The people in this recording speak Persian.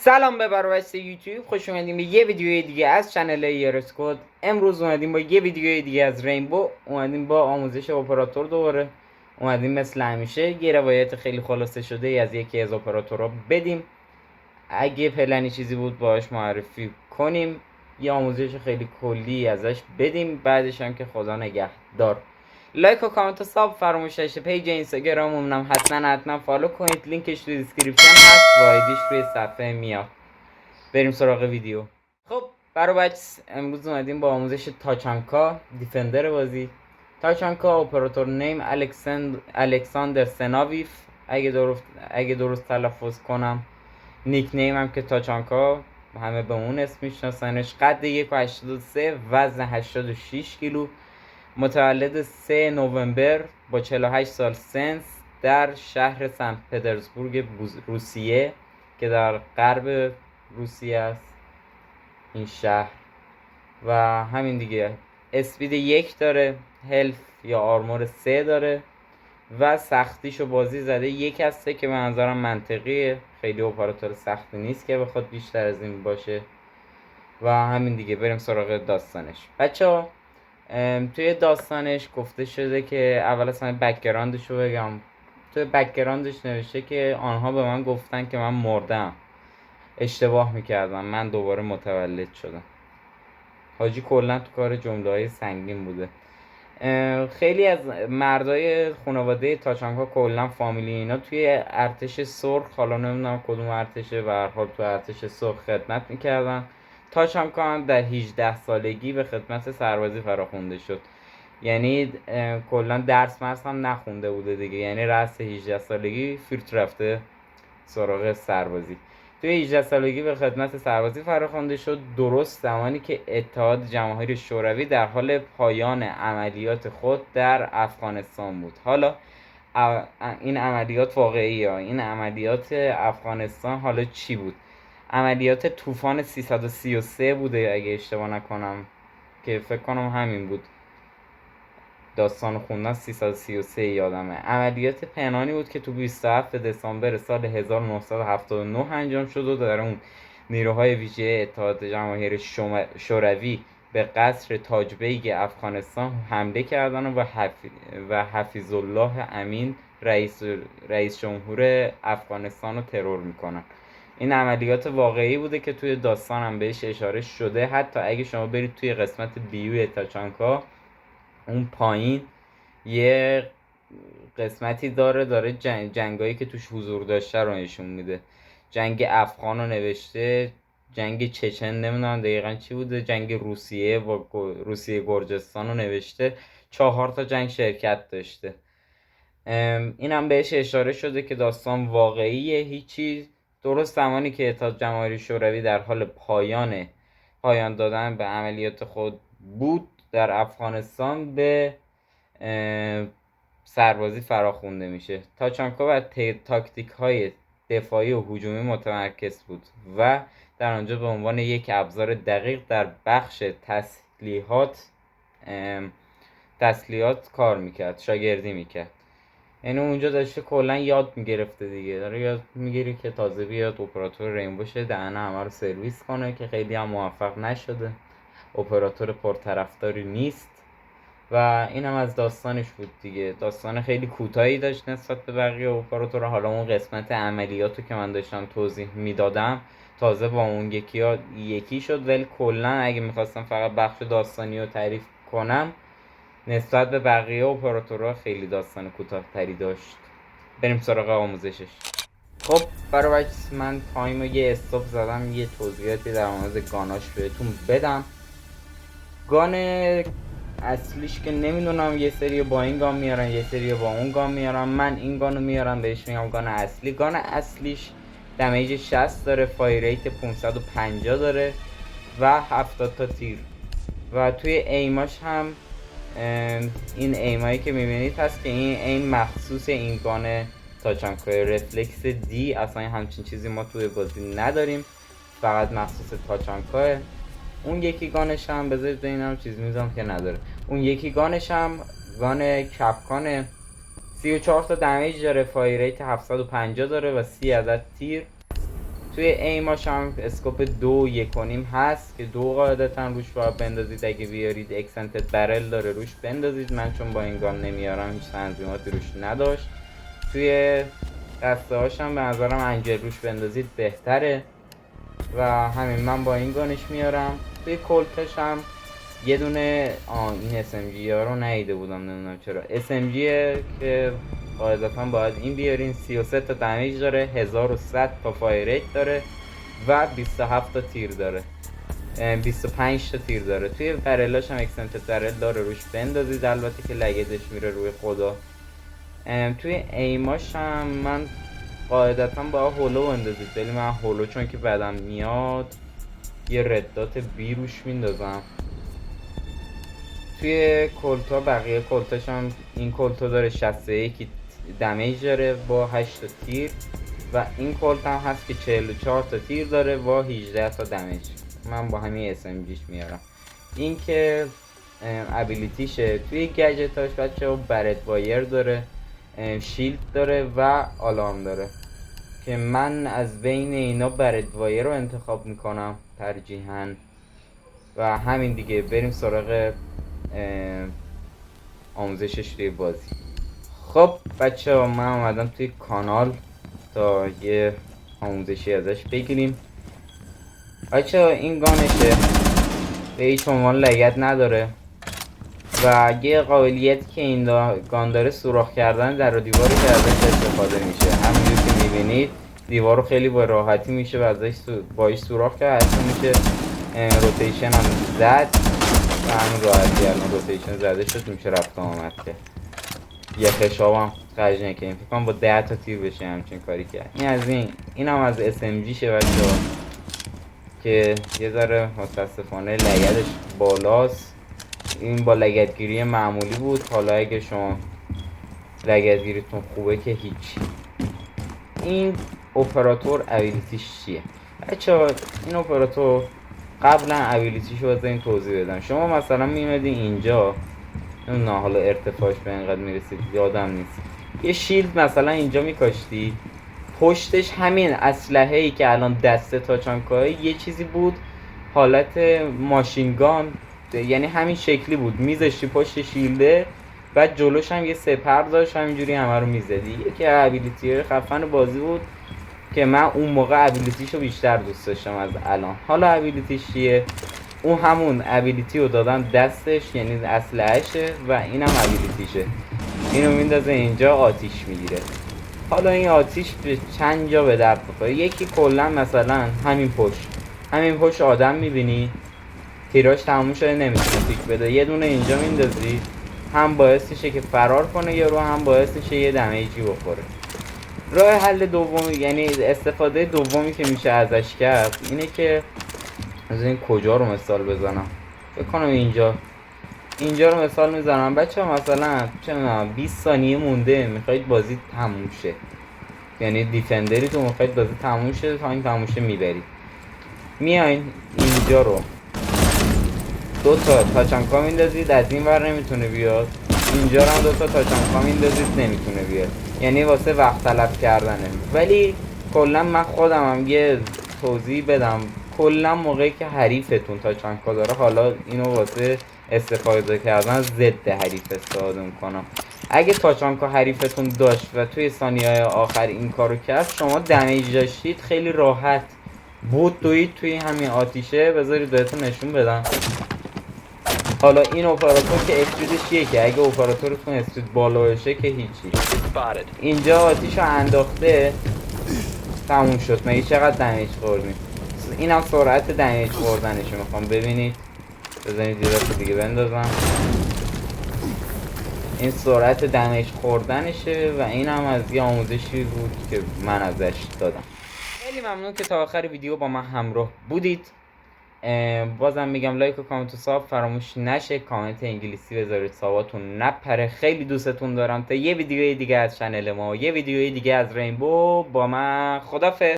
سلام به برابست یوتیوب، خوش اومدیم به یه ویدیوی دیگه از چنل یارسکود. امروز اومدیم با یه ویدیوی دیگه از رینبو، اومدیم با آموزش اپراتور دوباره. اومدیم مثل همیشه یه روایت خیلی خلاصه شده از یکی از اپراتورها بدیم. اگه پلنی چیزی بود باهاش معرفی کنیم، یه آموزش خیلی کلی ازش بدیم، بعدش هم که خدا نگهدار. لایک و کامنت و ساب فراموش نشه. پیج اینستاگراممون حتما فالو کنید، لینکش تو دیسکریپشن هست و آیدیش روی صفحه میاد. بریم سراغ ویدیو. خب برای امروز اومدیم با آموزش تاچانکا، دیفندر بازی. تاچانکا اپراتور نیم الکساندر سناویف اگه درست تلفظ کنم. نیک نیم هم که تاچانکا، همه به اون اسم میشناسنش. قد 1.83، وزن 86 کیلو، متولد 3 نوامبر با 48 سال سنس در شهر سنت پترزبورگ روسیه که در غرب روسیه است این شهر. و همین دیگه. اسپید 1 داره، هلف یا آرمور 3 داره و سختیشو بازی زده 1 هسته که به نظرم منطقیه. خیلی اپراتور سختی نیست که بخواد بیشتر از این باشه. و همین دیگه، بریم سراغ داستانش. بچه‌ها توی داستانش گفته شده که اول از همه بک‌گراندشو بگم. توی بک‌گراندش نوشته که آنها به من گفتن که من مردم، اشتباه میکردم، من دوباره متولد شدم. حاجی کلا تو کار جمله‌های سنگین بوده. خیلی از مردای خانواده تاچانکا، کلا فامیلی اینا توی ارتش سرخ، حالا نمیدونم کدوم ارتشه، به هر حال تو ارتش سرخ خدمت میکردن. تاچانکا هم در 18 سالگی به خدمت سربازی فراخونده شد. یعنی کلا درس مرس هم نخونده بوده دیگه، یعنی رأس 18 سالگی فیرت رفته سراغ سربازی. توی 18 سالگی به خدمت سربازی فراخوانده شد، درست زمانی که اتحاد جماهیر شوروی در حال پایان عملیات خود در افغانستان بود. حالا این عملیات واقعیه، این عملیات افغانستان حالا چی بود؟ عملیات طوفان 333 بوده اگه اشتباه نکنم، که فکر کنم همین بود. داستان خوندن 333 یادمه. عملیات پنهانی بود که تو 27 دسامبر سال 1979 انجام شد و در اون نیروهای ویژه اتحاد جماهیر شوروی به قصر تاج بیگ افغانستان حمله کردن و حفیظ الله امین رئیس جمهور افغانستان رو ترور میکنن. این عملیات واقعی بوده که توی داستان هم بهش اشاره شده. حتی اگه شما برید توی قسمت بیوی تاچانکا، اون پایین یه قسمتی داره جنگایی که توش حضور داشته رو نشون میده. جنگ افغان رو نوشته، جنگ چچن نمیدونم دقیقا چی بوده، جنگ روسیه و روسیه گرجستان رو نوشته. 4 تا جنگ شرکت داشته. این هم بهش اشاره شده که داستان واقعیه. هیچی. درست زمانی که اتحاد جماهیر شوروی در حال پایان دادن به عملیات خود بود در افغانستان، به سربازی فراخونده میشه. تاچانکا بر تاکتیک های دفاعی و هجومی متمرکز بود و در آنجا به عنوان یک ابزار دقیق در بخش تسلیحات کار میکرد، شاگردی میکرد. یعنی اونجا داشته کلا یاد میگرفته دیگه، داره یاد میگیره که تازه بیاد اپراتور رینبو شه، دهنه همه رو سرویس کنه، که خیلی هم موفق نشده. اپراتور پرطرفداری نیست. و اینم از داستانش بود دیگه. داستان خیلی کوتاهی داشت نسبت به بقیه اپراتورها. حالا اون قسمت عملیاتو که من داشتم توضیح میدادم تازه با اون یکی شد، ولی کلا اگه میخواستم فقط بخش داستانی رو تعریف کنم، نسبت به بقیه اپراتورها خیلی داستان کوتاه‌تری داشت. بریم سراغ آموزشش. خب برای من تایم یه استاپ زدم، یه توضیحاتی در مورد گاناش بهتون بدم. گان اصلیش که نمیدونم، یه سری با این گان میارن، یه سری با اون گان میارن. من این گانو میارم، بهش میگم گان اصلی. گان اصلیش دمیج 60 داره، فایر ریت 550 داره و 70 تا تیر. و توی ایماش هم این ایمایی که میبینید هست که این ایم مخصوص این گان تاچانکای رفلکس دی. اصلا همچین چیزی ما توی بازی نداریم، فقط مخصوص تاچانکاه. اون یکی گانش هم بذارید ببینم چیز میزم که نداره. اون یکی گانش هم گان کپکان، 34 تا دمیج داره، فایر ریت 750 داره و 30 عدد تیر. توی ایماش هم اسکوپ 2.1.5 هست که 2 قاعدتا روش باید بندازید. اگه بیارید اکسنتد برل داره روش بندازید. من چون با این گان نمیارم هیچ تنظیماتی روش نداشت. توی دسته هاشم به نظرم انجل روش بندازید بهتره و همین من با این گانش میارم. توی کلتش هم یه دونه این SMG ها رو ندیده بودم، نمیدونم چرا SMG که قاعدتا باید این بیارین. 33 تا دمیج داره، 1100 تا فایر ریت داره و 27 تا تیر داره، 25 تا تیر داره. توی برلاش هم اکسنتد برل داره روش بندازید، البته که لگدش میره روی خدا. توی ایماش هم من قاعدتا با هولو بندازید، ولی من هولو چون که بعدم میاد یه ردات بی روش میندازم. توی کلتا بقیه کلتاش هم این کلتا داره 61 دمیج داره با 8 تا تیر و این کلت هم هست که 44 تا تیر داره با 18 تا دمیج. من با همین SMGش میارم. این که ابیلیتیشه. توی گجتاش بچه برد وایر داره، شیلد داره و آلارم داره که من از بین اینا برد وایر رو انتخاب میکنم ترجیحاً و همین دیگه. بریم سراغ آموزشش توی بازی. خب بچه ها من اومدم توی کانال تا یه آموزشی ازش بگیریم. بچه ها این گانشه، به هیچ عنوان لگد نداره و یه قابلیتی که این گان داره سوراخ کردن در و دیواری که ازش استفاده میشه. همونجور که میبینید دیوار رو خیلی با راحتی میشه و ازش باش سوراخ کرد. حتی میشه روتیشن هم زد و همین راحتی الان روتیشن زده شد، میشه رفت آمد که یه خشاب هم خرج نکنیم. فکر کنم با 10 تا تیر بشه همچین کاری کرد. این از این هم از SMG شه بچه ها که یه ذره متاسفانه لگدش بالاست. این با لگدگیری معمولی بود، حالا اگه شما لگدگیریتون خوبه که هیچ. این اپراتور ابیلیتیش چیه بچه ها؟ این اپراتور قبلا ابیلیتیشو بذارین توضیح بدم. شما مثلا میمدین اینجا، نه حالا ارتفاعش به اینقدر میرسید یادم نیست، یه شیلد مثلا اینجا میکاشتی، پشتش همین اسلحه ای که الان دسته تاچانکای یه چیزی بود حالت ماشینگان، یعنی همین شکلی بود، میذاشتی پشت شیلده، بعد جلوش هم یه سپر داشت، همینجوری همه رو میزدی. یکی ابیلیتی خفن بازی بود که من اون موقع ابیلیتیشو بیشتر دوست داشتم از الان. حالا ابیلیتیش چیه؟ اون همون ابیلیتی رو دادن دستش، یعنی اسلحه‌شه و اینم ابیلیتیشه. اینو میندازه اینجا آتیش میگیره. حالا این آتیش به چند جا به درد بخوره. یکی کلا مثلا همین پشت آدم میبینی تیراش تموم شده نمیتونه پیک بده، یه دونه اینجا میندازی، هم باعث میشه که فرار کنه یارو، هم باعث میشه یه دمیجی بخوره. راه حل دومی، یعنی استفاده دومی که میشه ازش کرد اینه که از این کجا رو مثال بزنم، فکر کنم اینجا رو مثال میزنم بچه ها. مثلا چه میدونم 20 ثانیه مونده میخواید بازی تموم شه، یعنی دیفندری تو میخواید بازی تموم شه، تا این تموم شه میبرید، میاین اینجا رو 2 تا تاچانکا میندازید، از این ور نمیتونه بیاد، اینجا رو هم 2 تا تاچانکا میندازید نمیتونه بیاد، یعنی واسه وقت تلف کردنه. ولی کلا من خودم هم یه توضیح بدم، کلا موقعی که حریفتون تاچانکا داره، حالا اینو واسه استفاده کردن ضد حریف استفاده میکنم. اگه تاچانکا حریفتون داشت و توی ثانیه‌های آخر این کارو کرد، شما دمیج داشتید، خیلی راحت بود دوید توی همین آتیشه. بذارید بهتون نشون بدم. حالا این اپراتور که استریدش یکه، اگه اپراتورتون استرید بالا باشه که هیچی. اینجا آتیشو انداخته تموم شد. مگه چقدر دمیج خوردیم؟ این هم سرعت دمیج خوردنشو میخوام ببینید. بزنید یه دفعه دیگه بندازم. این سرعت دمیج خوردنشه و این هم از یه آموزشی بود که من ازش دادم. خیلی ممنون که تا آخر ویدیو با من همراه بودید. بازم میگم لایک و کامنت و ساب فراموش نشه. کامنت انگلیسی بذارید ساباتون نپره. خیلی دوستتون دارم. تا یه ویدیوی دیگه از چنل ما، یه ویدیوی دیگه از رینبو با من. خدافظ.